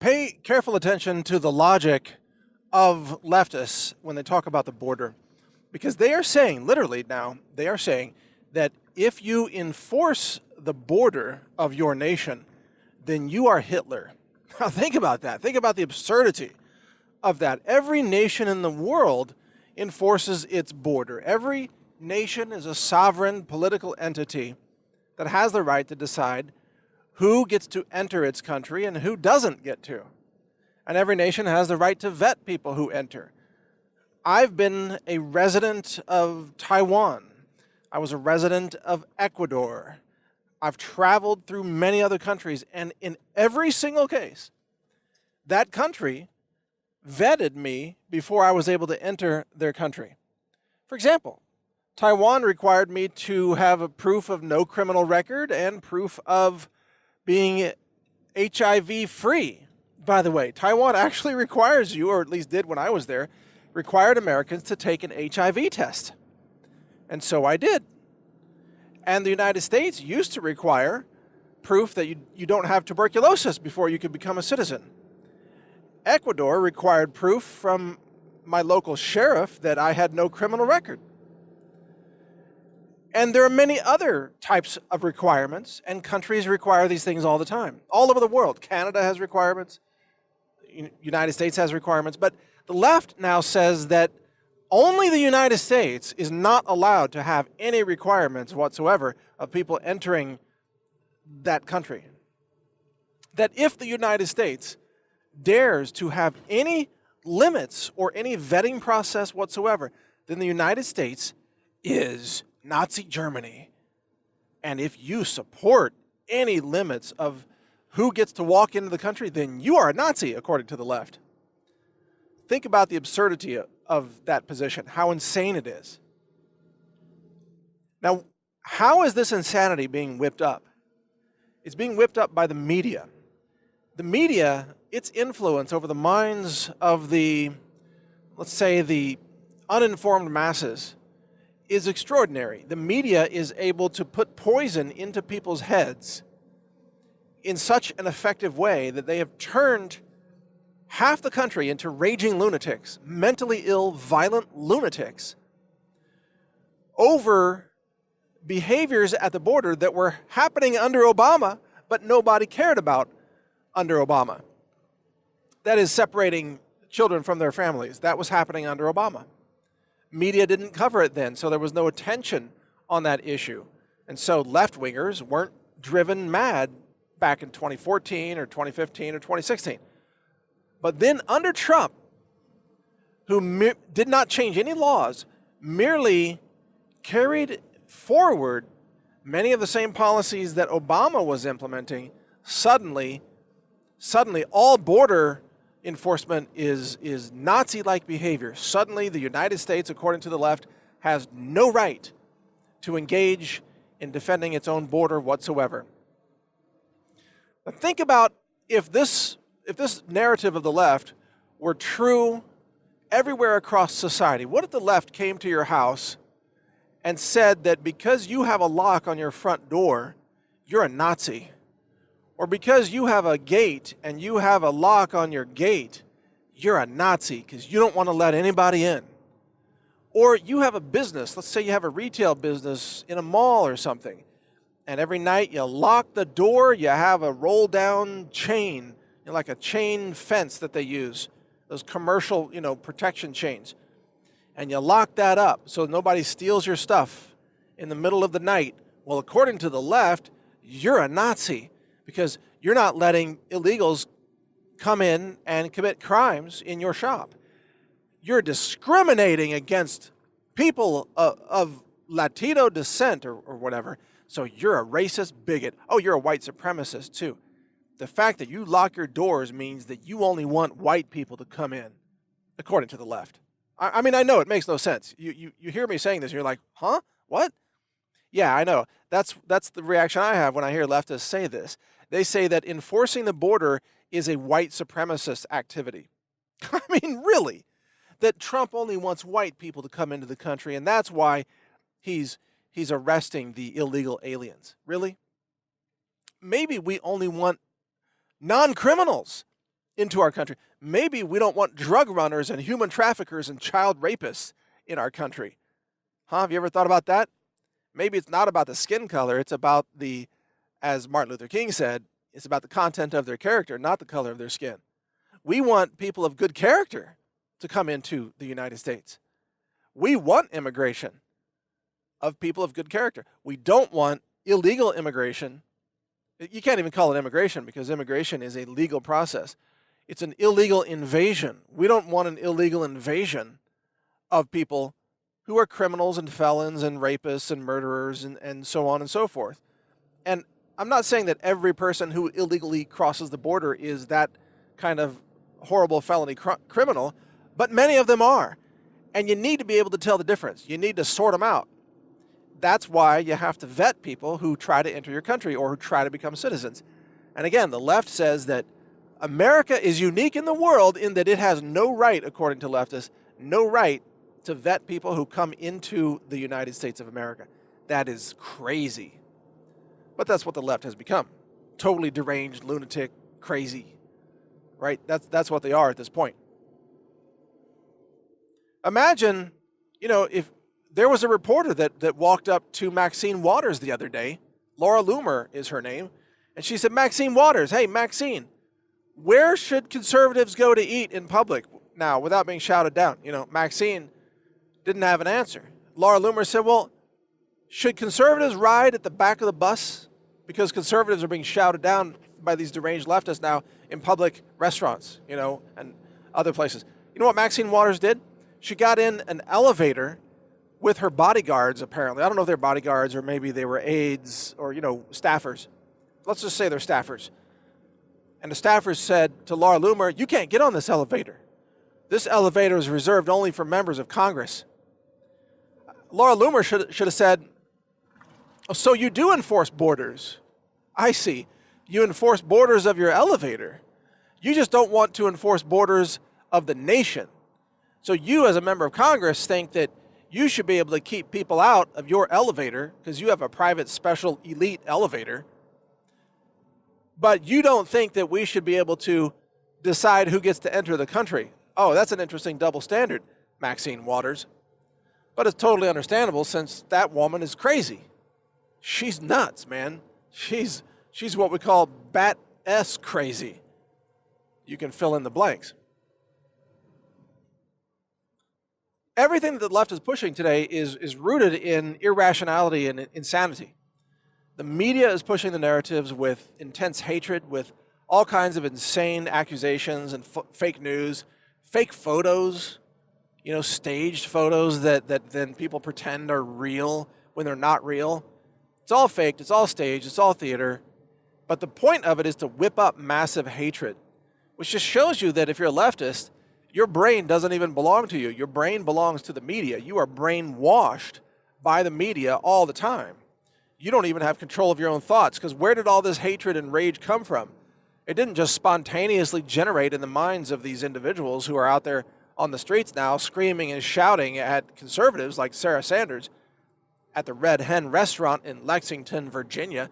Pay careful attention to the logic of leftists when they talk about the border, because they are saying, literally now, they are saying that if you enforce the border of your nation, then you are Hitler. Now think about that. Think about the absurdity of that. Every nation in the world enforces its border. Every nation is a sovereign political entity that has the right to decide who gets to enter its country and who doesn't get to. And every nation has the right to vet people who enter. I've been a resident of Taiwan. I was a resident of Ecuador. I've traveled through many other countries, and in every single case, that country vetted me before I was able to enter their country. For example, Taiwan required me to have a proof of no criminal record and proof of being HIV-free. By the way, Taiwan actually requires you, or at least did when I was there, required Americans to take an HIV test. And so I did. And the United States used to require proof that you don't have tuberculosis before you could become a citizen. Ecuador required proof from my local sheriff that I had no criminal record. And there are many other types of requirements, and countries require these things all the time. All over the world. Canada has requirements. United States has requirements. But the left now says that only the United States is not allowed to have any requirements whatsoever of people entering that country. That if the United States dares to have any limits or any vetting process whatsoever, then the United States is Nazi Germany. And if you support any limits of who gets to walk into the country, then you are a Nazi, according to the left. Think about the absurdity of that position, how insane it is. Now, how is this insanity being whipped up? It's being whipped up by the media. The media, its influence over the minds of the, let's say, the uninformed masses is extraordinary. The media is able to put poison into people's heads in such an effective way that they have turned half the country into raging lunatics, mentally ill, violent lunatics, over behaviors at the border that were happening under Obama, but nobody cared about under Obama. That is separating children from their families. That was happening under Obama. Media didn't cover it then, so there was no attention on that issue. And so left-wingers weren't driven mad back in 2014 or 2015 or 2016. But then under Trump, who did not change any laws, merely carried forward many of the same policies that Obama was implementing, suddenly all border enforcement is Nazi-like behavior. Suddenly the United States, according to the left, has no right to engage in defending its own border whatsoever. But think about if this narrative of the left were true everywhere across society. What if the left came to your house and said that because you have a lock on your front door, you're a Nazi? Or because you have a gate and you have a lock on your gate, you're a Nazi because you don't want to let anybody in? Or you have a business, let's say you have a retail business in a mall or something, and every night you lock the door, you have a roll-down chain, like a chain fence that they use, those commercial, protection chains. And you lock that up so nobody steals your stuff in the middle of the night. Well, according to the left, you're a Nazi because you're not letting illegals come in and commit crimes in your shop. You're discriminating against people of Latino descent or whatever. So you're a racist bigot. Oh, you're a white supremacist too. The fact that you lock your doors means that you only want white people to come in, according to the left. I mean, I know it makes no sense. You hear me saying this, and you're like, huh? What? Yeah, I know. That's the reaction I have when I hear leftists say this. They say that enforcing the border is a white supremacist activity. I mean, really? That Trump only wants white people to come into the country, and that's why he's arresting the illegal aliens. Really? Maybe we only want non-criminals into our country. Maybe we don't want drug runners and human traffickers and child rapists in our country. Have you ever thought about that? Maybe it's not about the skin color. It's about the, as Martin Luther King said, it's about the content of their character, not the color of their skin. We want people of good character to come into the United States. We want immigration of people of good character. We don't want illegal immigration. You can't even call it immigration because immigration is a legal process. It's an illegal invasion. We don't want an illegal invasion of people who are criminals and felons and rapists and murderers and so on and so forth. And I'm not saying that every person who illegally crosses the border is that kind of horrible felony criminal, but many of them are. And you need to be able to tell the difference. You need to sort them out. That's why you have to vet people who try to enter your country or who try to become citizens. And again, the left says that America is unique in the world in that it has no right, according to leftists, no right to vet people who come into the United States of America. That is crazy. But that's what the left has become. Totally deranged, lunatic, crazy. Right? That's what they are at this point. Imagine, if there was a reporter that walked up to Maxine Waters the other day. Laura Loomer is her name. And she said, Maxine Waters, hey, Maxine, where should conservatives go to eat in public now without being shouted down? Maxine didn't have an answer. Laura Loomer said, well, should conservatives ride at the back of the bus? Because conservatives are being shouted down by these deranged leftists now in public restaurants, and other places. You know what Maxine Waters did? She got in an elevator with her bodyguards, apparently. I don't know if they're bodyguards or maybe they were aides or, staffers. Let's just say they're staffers. And the staffers said to Laura Loomer, you can't get on this elevator. This elevator is reserved only for members of Congress. Laura Loomer should have said, oh, so you do enforce borders. I see. You enforce borders of your elevator. You just don't want to enforce borders of the nation. So you, as a member of Congress, think that you should be able to keep people out of your elevator because you have a private, special, elite elevator. But you don't think that we should be able to decide who gets to enter the country. Oh, that's an interesting double standard, Maxine Waters. But it's totally understandable since that woman is crazy. She's nuts, man. She's what we call bat-esque crazy. You can fill in the blanks. Everything that the left is pushing today is rooted in irrationality and insanity. The media is pushing the narratives with intense hatred, with all kinds of insane accusations and fake news, fake photos, staged photos that then people pretend are real when they're not real. It's all faked, it's all staged, it's all theater. But the point of it is to whip up massive hatred, which just shows you that if you're a leftist, your brain doesn't even belong to you. Your brain belongs to the media. You are brainwashed by the media all the time. You don't even have control of your own thoughts, because where did all this hatred and rage come from? It didn't just spontaneously generate in the minds of these individuals who are out there on the streets now screaming and shouting at conservatives like Sarah Sanders at the Red Hen restaurant in Lexington, Virginia.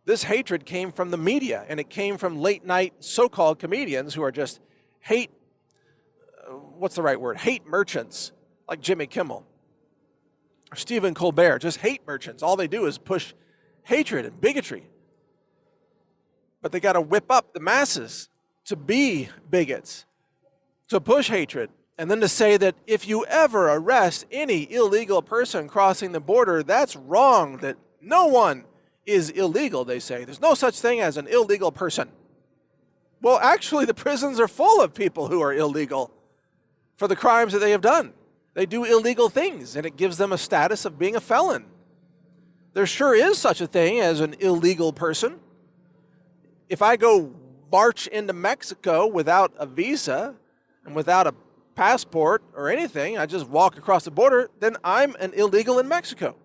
This hatred came from the media, and it came from late-night so-called comedians who are just hate merchants, like Jimmy Kimmel or Stephen Colbert, just hate merchants. All they do is push hatred and bigotry. But they got to whip up the masses to be bigots, to push hatred, and then to say that if you ever arrest any illegal person crossing the border, that's wrong, that no one is illegal, they say. There's no such thing as an illegal person. Well, actually, the prisons are full of people who are illegal for the crimes that they have done. They do illegal things, and it gives them a status of being a felon. There sure is such a thing as an illegal person. If I go march into Mexico without a visa and without a passport or anything, I just walk across the border, then I'm an illegal in Mexico.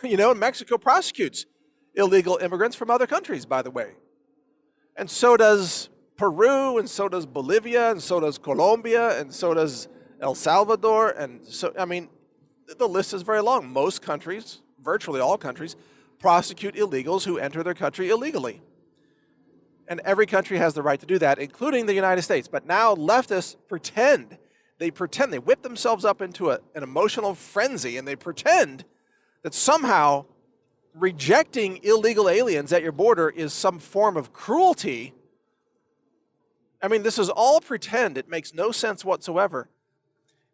And Mexico prosecutes illegal immigrants from other countries, by the way. And so does Peru, and so does Bolivia, and so does Colombia, and so does El Salvador. And so, the list is very long. Most countries, virtually all countries, prosecute illegals who enter their country illegally. And every country has the right to do that, including the United States. But now leftists pretend, they whip themselves up into an emotional frenzy, and they pretend that somehow rejecting illegal aliens at your border is some form of cruelty. I mean, this is all pretend. It makes no sense whatsoever.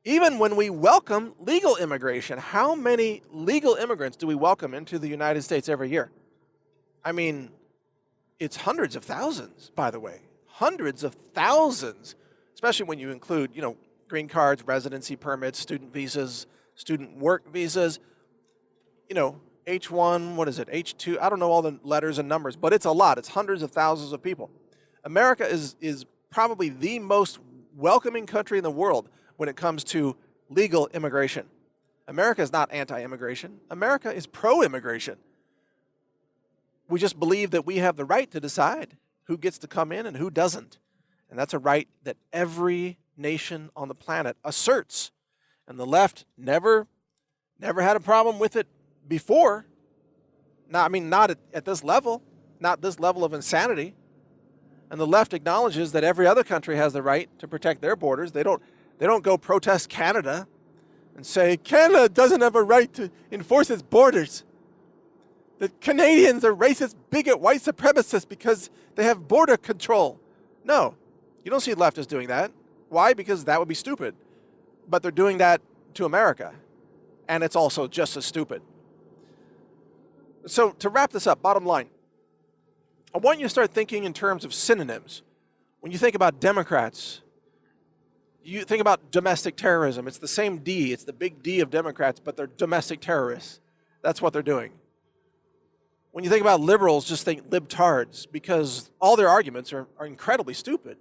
Even when we welcome legal immigration, how many legal immigrants do we welcome into the United States every year? I mean, it's hundreds of thousands, by the way. Hundreds of thousands, especially when you include, green cards, residency permits, student visas, student work visas, H1, what is it, H2, I don't know all the letters and numbers, but it's a lot. It's hundreds of thousands of people. America is probably the most welcoming country in the world when it comes to legal immigration. America is not anti-immigration. America is pro-immigration. We just believe that we have the right to decide who gets to come in and who doesn't. And that's a right that every nation on the planet asserts. And the left never had a problem with it before. Not at this level, not this level of insanity. And the left acknowledges that every other country has the right to protect their borders. They don't go protest Canada and say, Canada doesn't have a right to enforce its borders. The Canadians are racist, bigot, white supremacists because they have border control. No, you don't see leftists doing that. Why? Because that would be stupid. But they're doing that to America. And it's also just as stupid. So to wrap this up, bottom line, I want you to start thinking in terms of synonyms. When you think about Democrats, you think about domestic terrorism. It's the same D. It's the big D of Democrats, but they're domestic terrorists. That's what they're doing. When you think about liberals, just think libtards, because all their arguments are incredibly stupid.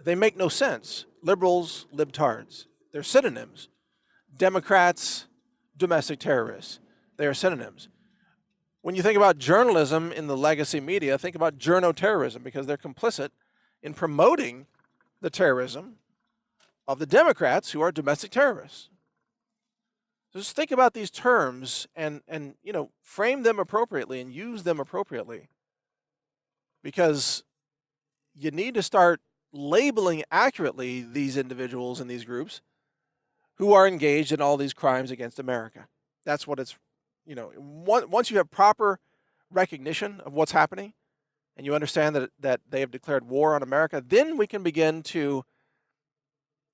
They make no sense. Liberals, libtards. They're synonyms. Democrats, domestic terrorists. They are synonyms. When you think about journalism in the legacy media, think about journo-terrorism, because they're complicit in promoting the terrorism of the Democrats, who are domestic terrorists. Just think about these terms and frame them appropriately and use them appropriately, because you need to start labeling accurately these individuals and these groups who are engaged in all these crimes against America. That's what it's, once you have proper recognition of what's happening and you understand that they have declared war on America, then we can begin to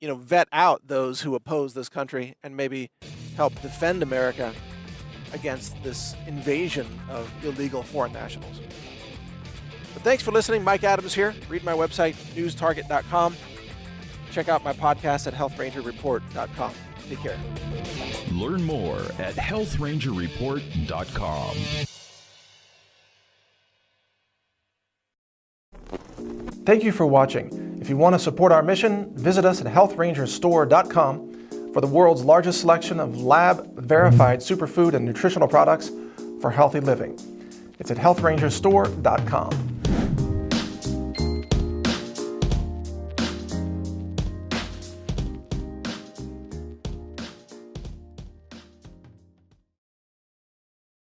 vet out those who oppose this country and maybe help defend America against this invasion of illegal foreign nationals. But thanks for listening. Mike Adams here. Read my website, newstarget.com. Check out my podcast at healthrangerreport.com. Take care. Learn more at healthrangerreport.com. Thank you for watching. If you want to support our mission, visit us at healthrangerstore.com for the world's largest selection of lab-verified superfood and nutritional products for healthy living. It's at healthrangerstore.com.